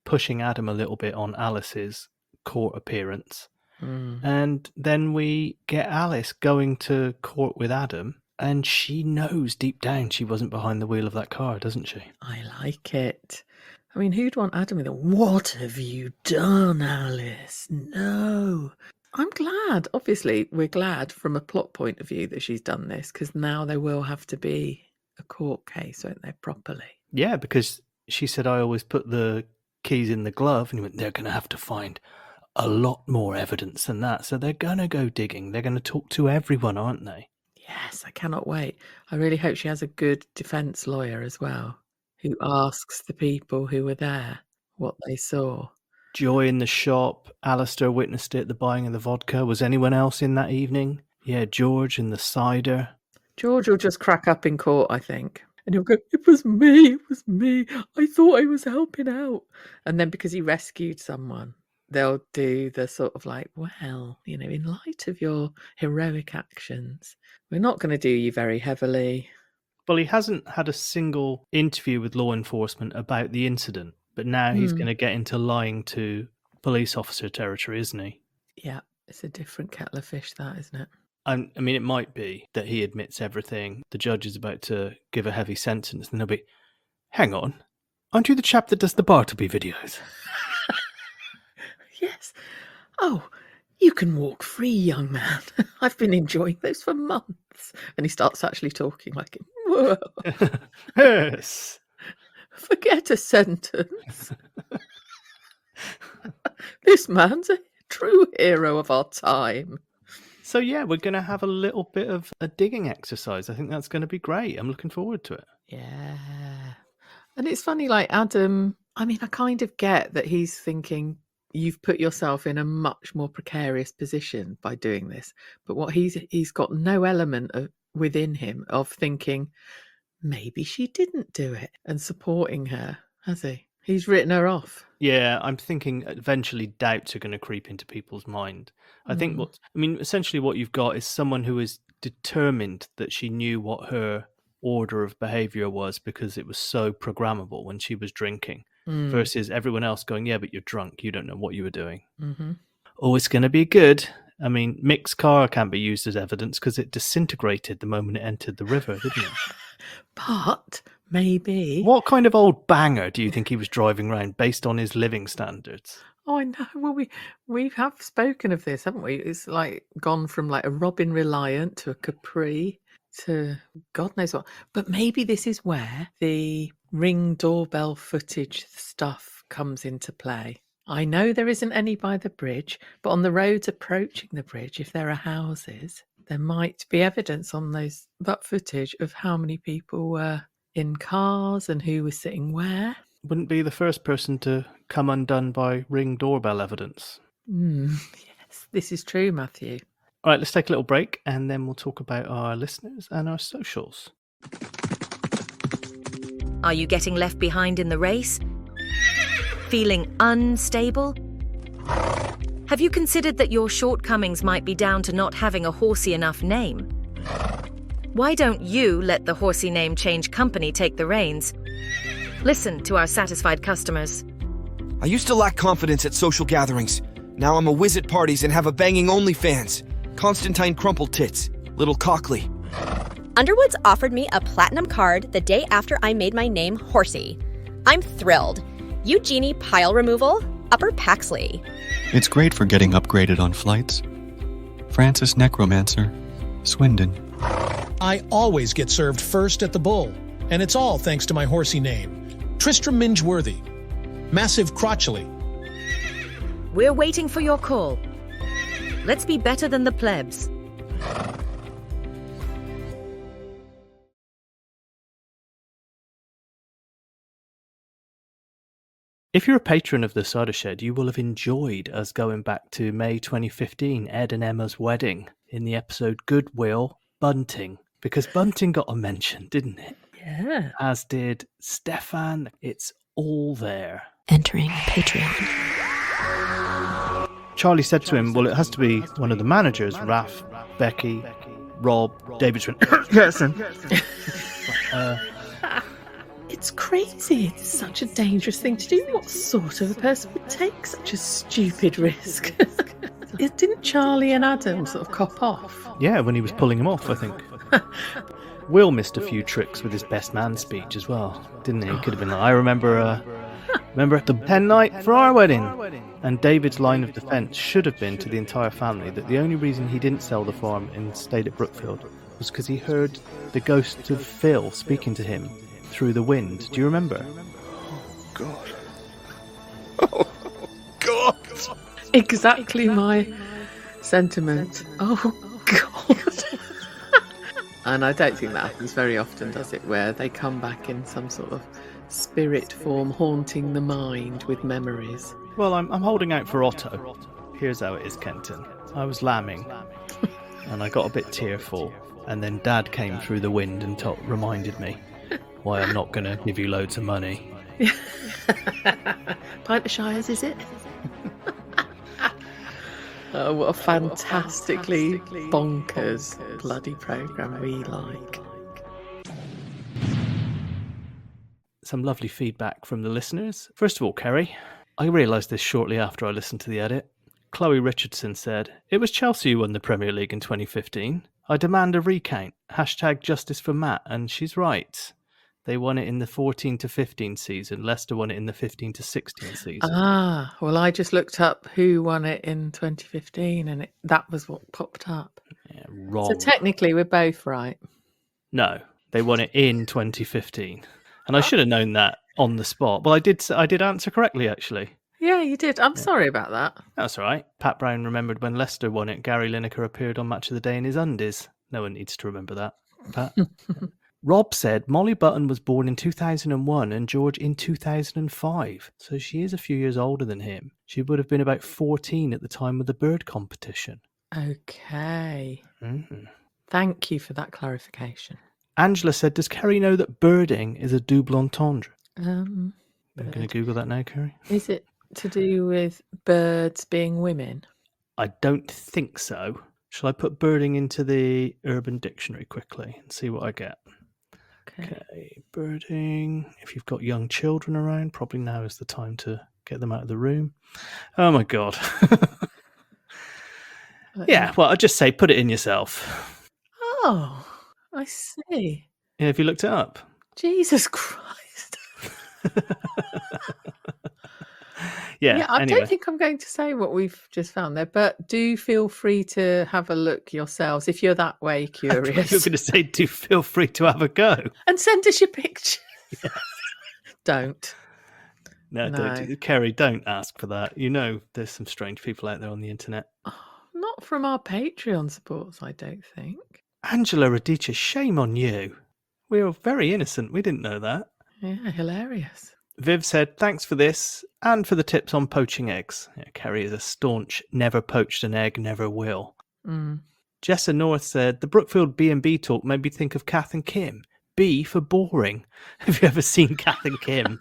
[SPEAKER 1] pushing Adam a little bit on Alice's court appearance. And then we get Alice going to court with Adam, and she knows deep down she wasn't behind the wheel of that car, doesn't she?
[SPEAKER 2] I like it. I mean, who'd want Adam with a, what have you done, Alice? No. I'm glad. Obviously, we're glad from a plot point of view that she's done this, because now there will have to be a court case, won't there, properly?
[SPEAKER 1] Yeah, because she said, I always put the keys in the glove, and he went, they're going to have to find a lot more evidence than that. So they're going to go digging. They're going to talk to everyone, aren't they?
[SPEAKER 2] Yes, I cannot wait. I really hope she has a good defence lawyer as well, who asks the people who were there what they saw.
[SPEAKER 1] Joy in the shop. Alistair witnessed it, the buying of the vodka. Was anyone else in that evening? Yeah, George and the cider.
[SPEAKER 2] George will just crack up in court, I think. And he'll go, it was me. I thought I was helping out. And then because he rescued someone, they'll do the sort of like, well, you know, in light of your heroic actions, we're not going to do you very heavily.
[SPEAKER 1] Well, he hasn't had a single interview with law enforcement about the incident, but now he's going to get into lying to police officer territory, isn't he?
[SPEAKER 2] Yeah, it's a different kettle of fish, that, isn't it?
[SPEAKER 1] I mean, it might be that he admits everything. The judge is about to give a heavy sentence, and they'll be, hang on, aren't you the chap that does the Bartleby videos?
[SPEAKER 2] Yes. Oh, You can walk free, young man. I've been enjoying those for months. And he starts actually talking like him. Whoa,
[SPEAKER 1] Yes.
[SPEAKER 2] forget a sentence. This man's a true hero of our time.
[SPEAKER 1] So yeah, we're going to have a little bit of a digging exercise. I think that's going to be great. I'm looking forward to it.
[SPEAKER 2] Yeah. And it's funny, like Adam, I mean, I kind of get that he's thinking you've put yourself in a much more precarious position by doing this. But what he's got no element of within him of thinking maybe she didn't do it and supporting her, has he? He's written her off.
[SPEAKER 1] Yeah, I'm thinking eventually doubts are going to creep into people's mind. I think essentially what you've got is someone who is determined that she knew what her order of behavior was because it was so programmable when she was drinking versus everyone else going, yeah, but you're drunk. You don't know what you were doing.
[SPEAKER 2] Mm-hmm.
[SPEAKER 1] Oh, it's going to be good. I mean, Mick's car can't be used as evidence because it disintegrated the moment it entered the river, didn't it?
[SPEAKER 2] But maybe.
[SPEAKER 1] What kind of old banger do you think he was driving around based on his living standards?
[SPEAKER 2] Oh, I know. Well, we have spoken of this, haven't we? It's like gone from like a Robin Reliant to a Capri to God knows what. But maybe this is where the Ring doorbell footage stuff comes into play. I know there isn't any by the bridge, but on the roads approaching the bridge, if there are houses, there might be evidence on that footage of how many people were in cars and who was sitting where.
[SPEAKER 1] Wouldn't be the first person to come undone by Ring doorbell evidence.
[SPEAKER 2] Yes, this is true, Matthew.
[SPEAKER 1] All right, let's take a little break and then we'll talk about our listeners and our socials.
[SPEAKER 4] Are you getting left behind in the race? Feeling unstable? Have you considered that your shortcomings might be down to not having a horsey enough name? Why don't you let the horsey name change company take the reins? Listen to our satisfied customers.
[SPEAKER 7] I used to lack confidence at social gatherings. Now I'm a whiz at parties and have a banging OnlyFans. Constantine Crumple Tits. Little Cockley.
[SPEAKER 8] Underwood's offered me a platinum card the day after I made my name Horsey. I'm thrilled. Eugenie Pile Removal, Upper Paxley.
[SPEAKER 9] It's great for getting upgraded on flights. Francis Necromancer, Swindon.
[SPEAKER 3] I always get served first at the Bull, and it's all thanks to my horsey name, Tristram Mingeworthy. Massive Crotchley.
[SPEAKER 4] We're waiting for your call. Let's be better than the plebs.
[SPEAKER 1] If you're a patron of the Cider Shed, you will have enjoyed us going back to May 2015, Ed and Emma's wedding, in the episode Goodwill Bunting, because Bunting got a mention, didn't it?
[SPEAKER 2] Yeah.
[SPEAKER 1] As did Stefan. It's all there.
[SPEAKER 5] Entering Patreon.
[SPEAKER 1] Charlie said to him, well, it has to be one of the managers, Raf, Becky, Rob, David went, Gerson.
[SPEAKER 2] It's crazy. It's such a dangerous thing to do. What sort of a person would take such a stupid risk? Didn't Charlie and Adam sort of cop off?
[SPEAKER 1] Yeah, when he was pulling him off, I think. Will missed a few tricks with his best man speech as well, didn't he? He could have been like, I remember at the pen night for our wedding. And David's line of defence should have been to the entire family that the only reason he didn't sell the farm and stayed at Brookfield was because he heard the ghost of Phil speaking to him through the wind. Do you remember?
[SPEAKER 6] God. Oh, God.
[SPEAKER 2] Exactly my sentiment. Oh, God. And I don't think that happens very often, does it? Where they come back in some sort of spirit form, haunting the mind with memories.
[SPEAKER 1] Well, I'm holding out for Otto. Here's how it is, Kenton. I was lambing, and I got a bit tearful, and then Dad came through the wind and reminded me why I'm not going to give you loads of money.
[SPEAKER 2] Pint of Shires, is it? Oh, what a fantastically bonkers bloody programme we like.
[SPEAKER 1] Some lovely feedback from the listeners. First of all, Keri, I realised this shortly after I listened to the edit. Chloe Richardson said, it was Chelsea who won the Premier League in 2015. I demand a recount. #justice for Matt, and she's right. They won it in the 14 to 15 season. Leicester won it in the 15 to 16 season.
[SPEAKER 2] Ah, well, I just looked up who won it in 2015, and that was what popped up.
[SPEAKER 1] Yeah, wrong.
[SPEAKER 2] So technically, we're both right.
[SPEAKER 1] No, they won it in 2015, and I should have known that on the spot. Well, I did answer correctly, actually.
[SPEAKER 2] Yeah, you did. I'm sorry about that.
[SPEAKER 1] That's all right. Pat Brown remembered when Leicester won it. Gary Lineker appeared on Match of the Day in his undies. No one needs to remember that. Pat. Rob said Molly Button was born in 2001 and George in 2005. So she is a few years older than him. She would have been about 14 at the time of the bird competition.
[SPEAKER 2] Okay.
[SPEAKER 1] Mm-hmm.
[SPEAKER 2] Thank you for that clarification.
[SPEAKER 1] Angela said, does Keri know that birding is a double entendre?
[SPEAKER 2] I'm
[SPEAKER 1] going to Google that now, Keri.
[SPEAKER 2] Is it to do with birds being women?
[SPEAKER 1] I don't think so. Shall I put birding into the Urban Dictionary quickly and see what I get? Okay, birding. If you've got young children around, probably now is the time to get them out of the room. Oh my God. Yeah, well, I'd just say put it in yourself.
[SPEAKER 2] Oh, I see.
[SPEAKER 1] Yeah, have you looked it up?
[SPEAKER 2] Jesus Christ.
[SPEAKER 1] Yeah,
[SPEAKER 2] I
[SPEAKER 1] anyway.
[SPEAKER 2] don't think I'm going to say what we've just found there, but do feel free to have a look yourselves if you're that way curious.
[SPEAKER 1] You're going to say, do feel free to have a go.
[SPEAKER 2] And send us your picture.
[SPEAKER 1] Yeah.
[SPEAKER 2] Don't.
[SPEAKER 1] No, don't. Keri, don't ask for that. You know there's some strange people out there on the internet.
[SPEAKER 2] Not from our Patreon supporters, I don't think.
[SPEAKER 1] Angela Radicha, shame on you. We were very innocent. We didn't know that.
[SPEAKER 2] Yeah, hilarious.
[SPEAKER 1] Viv said, thanks for this and for the tips on poaching eggs. Yeah, Keri is a staunch, never poached an egg, never will. Jessa North said, the Brookfield B&B talk made me think of Kath and Kim. B for boring. Have you ever seen Kath and Kim?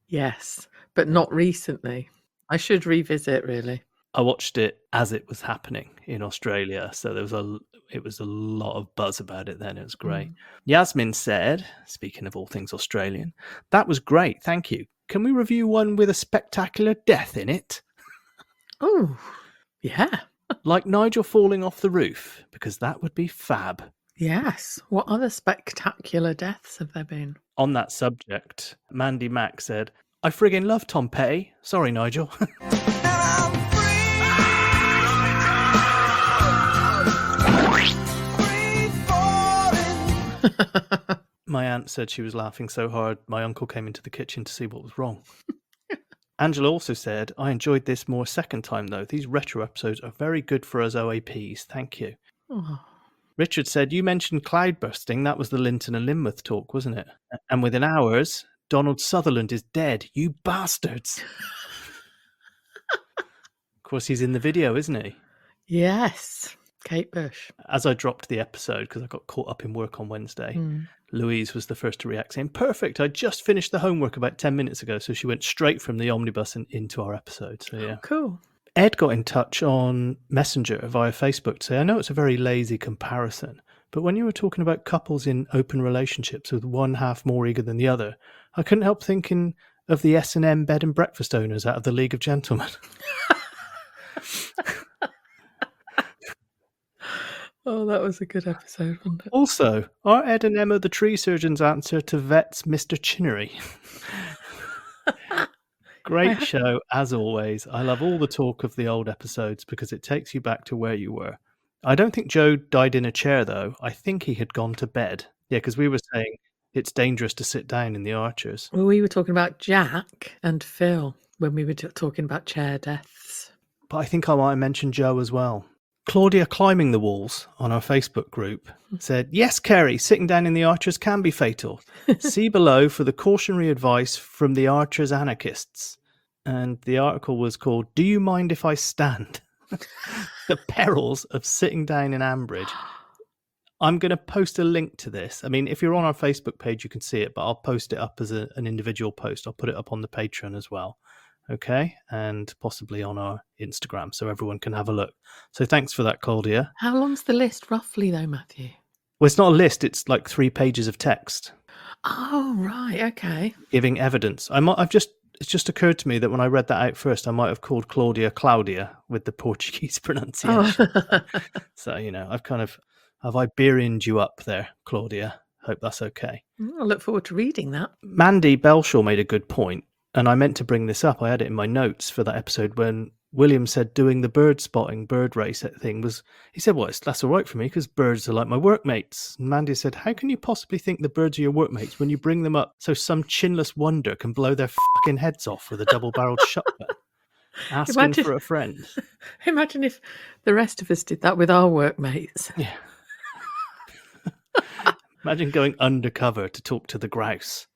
[SPEAKER 2] Yes, but not recently. I should revisit, really.
[SPEAKER 1] I watched it as it was happening in Australia, so it was a lot of buzz about it then. It was great. Yasmin said, speaking of all things Australian, that was great, thank you. Can we review one with a spectacular death in it?
[SPEAKER 2] Oh, yeah.
[SPEAKER 1] Like Nigel falling off the roof, because that would be fab.
[SPEAKER 2] Yes. What other spectacular deaths have there been?
[SPEAKER 1] On that subject, Mandy Mack said, I friggin' love Tom Petty. Sorry, Nigel. My aunt said she was laughing so hard my uncle came into the kitchen to see what was wrong. Angela also said, I enjoyed this more second time though. These retro episodes are very good for us OAPs. Thank you.
[SPEAKER 2] Oh.
[SPEAKER 1] Richard said, you mentioned cloud bursting. That was the Linton and Lynmouth talk, wasn't it? And within hours, Donald Sutherland is dead. You bastards. Of course, he's in the video, isn't he?
[SPEAKER 2] Yes. Kate Bush.
[SPEAKER 1] As I dropped the episode, because I got caught up in work on Wednesday, Louise was the first to react, saying, perfect, I just finished the homework about 10 minutes ago. So she went straight from the omnibus and into our episode. So yeah.
[SPEAKER 2] Oh, cool.
[SPEAKER 1] Ed got in touch on Messenger via Facebook to say, I know it's a very lazy comparison, but when you were talking about couples in open relationships with one half more eager than the other, I couldn't help thinking of the S&M bed and breakfast owners out of the League of Gentlemen.
[SPEAKER 2] Oh, that was a good episode, wasn't it?
[SPEAKER 1] Also, are Ed and Emma the tree surgeon's answer to Vet's Mr. Chinnery? Great show, as always. I love all the talk of the old episodes because it takes you back to where you were. I don't think Joe died in a chair, though. I think he had gone to bed. Yeah, because we were saying it's dangerous to sit down in the Archers.
[SPEAKER 2] Well, we were talking about Jack and Phil when we were talking about chair deaths.
[SPEAKER 1] But I think I might have mentioned Joe as well. Claudia Climbing the Walls on our Facebook group said, yes, Keri, sitting down in the Archers can be fatal. See below for the cautionary advice from the Archers anarchists. And the article was called, Do You Mind If I Stand? The Perils of Sitting Down in Ambridge. I'm going to post a link to this. I mean, if you're on our Facebook page, you can see it, but I'll post it up as an individual post. I'll put it up on the Patreon as well. Okay, and possibly on our Instagram so everyone can have a look. So thanks for that, Claudia.
[SPEAKER 2] How long's the list roughly though, Matthew?
[SPEAKER 1] Well, it's not a list, it's like 3 pages of text.
[SPEAKER 2] Oh, right, okay.
[SPEAKER 1] Giving evidence. It's just occurred to me that when I read that out first, I might have called Claudia Claudia with the Portuguese pronunciation.
[SPEAKER 2] Oh.
[SPEAKER 1] So, I've Iberianed you up there, Claudia. Hope that's okay.
[SPEAKER 2] I look forward to reading that.
[SPEAKER 1] Mandy Belshaw made a good point, and I meant to bring this up. I had it in my notes for that episode when William said doing the bird spotting, bird race thing was, he said, well, that's all right for me because birds are like my workmates. And Mandy said, how can you possibly think the birds are your workmates when you bring them up so some chinless wonder can blow their fucking heads off with a double-barreled shotgun? Asking for a friend.
[SPEAKER 2] Imagine if the rest of us did that with our workmates.
[SPEAKER 1] Yeah. Imagine going undercover to talk to the grouse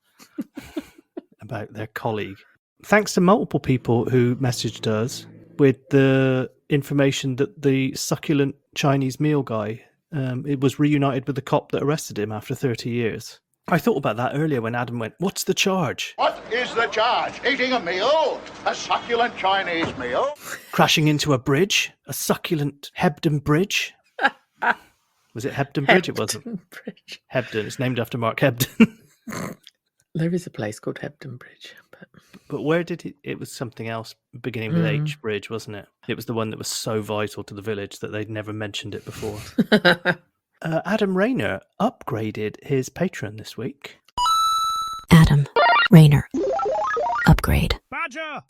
[SPEAKER 1] about their colleague. Thanks to multiple people who messaged us with the information that the succulent Chinese meal guy, it was reunited with the cop that arrested him after 30 years. I thought about that earlier when Adam went, what's the charge?
[SPEAKER 6] What is the charge? Eating a meal? A succulent Chinese meal?
[SPEAKER 1] Crashing into a bridge? A succulent Hebden Bridge? Was it Hebden Bridge? It wasn't.
[SPEAKER 2] Bridge.
[SPEAKER 1] Hebden. It's named after Mark Hebden.
[SPEAKER 2] There is a place called Hebden Bridge.
[SPEAKER 1] But where did it was something else beginning with H Bridge, wasn't it? It was the one that was so vital to the village that they'd never mentioned it before. Adam Rayner upgraded his Patreon this week.
[SPEAKER 10] Adam Rayner. Upgrade.
[SPEAKER 6] Badger!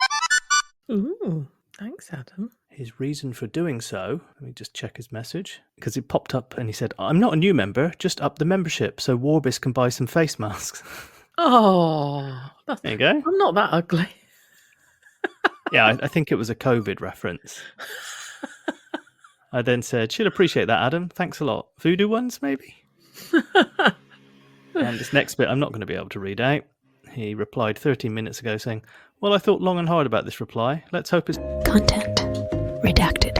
[SPEAKER 2] Ooh, thanks, Adam.
[SPEAKER 1] His reason for doing so, let me just check his message, because it popped up and he said, I'm not a new member, just up the membership so Warbis can buy some face masks.
[SPEAKER 2] Oh,
[SPEAKER 1] there you go.
[SPEAKER 2] I'm not that ugly.
[SPEAKER 1] Yeah, I think it was a COVID reference. I then said, she'll appreciate that, Adam. Thanks a lot. Voodoo ones, maybe? And this next bit I'm not going to be able to read out. He replied 13 minutes ago saying, well, I thought long and hard about this reply. Let's hope it's...
[SPEAKER 10] Content. Redacted.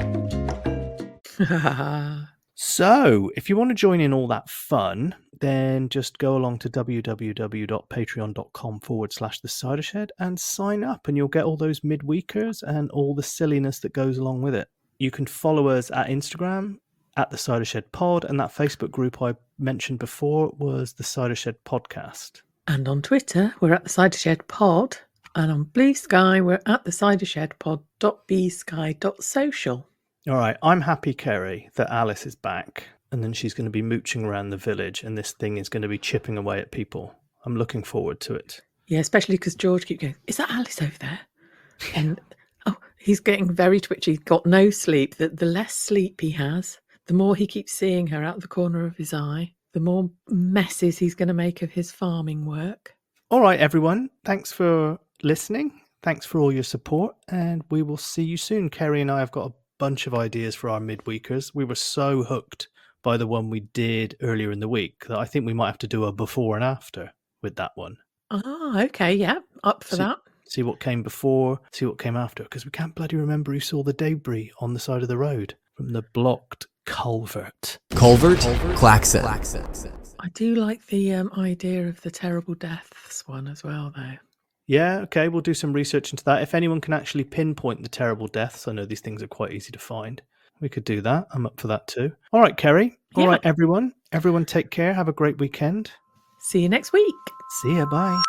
[SPEAKER 1] So, if you want to join in all that fun, then just go along to www.patreon.com/thecidershed and sign up, and you'll get all those midweekers and all the silliness that goes along with it. You can follow us at Instagram, at the Cider Shed Pod, and that Facebook group I mentioned before was the Cider Shed Podcast.
[SPEAKER 2] And on Twitter, we're at the Cider Shed Pod. And on Blue Sky, we're at the cidershedpod.bsky.social.
[SPEAKER 1] All right, I'm happy, Keri, that Alice is back, and then she's going to be mooching around the village, and this thing is going to be chipping away at people. I'm looking forward to it.
[SPEAKER 2] Yeah, especially because George keeps going, is that Alice over there? And, he's getting very twitchy. He's got no sleep. The less sleep he has, the more he keeps seeing her out the corner of his eye, the more messes he's going to make of his farming work.
[SPEAKER 1] All right, everyone. Thanks for listening. Thanks for all your support, and we will see you soon. Keri and I have got a bunch of ideas for our midweekers. We were so hooked by the one we did earlier in the week that I think we might have to do a before and after with that one.
[SPEAKER 2] Oh, okay, yeah, up for that.
[SPEAKER 1] See what came before, see what came after, because we can't bloody remember who saw the debris on the side of the road from the blocked culvert.
[SPEAKER 11] Culvert? Klaxon.
[SPEAKER 2] I do like the idea of the terrible deaths one as well, though.
[SPEAKER 1] Yeah, okay, we'll do some research into that. If anyone can actually pinpoint the terrible deaths, I know these things are quite easy to find. We could do that. I'm up for that too. All right, Keri. All right, everyone. Everyone take care. Have a great weekend.
[SPEAKER 2] See you next week.
[SPEAKER 1] See ya. Bye.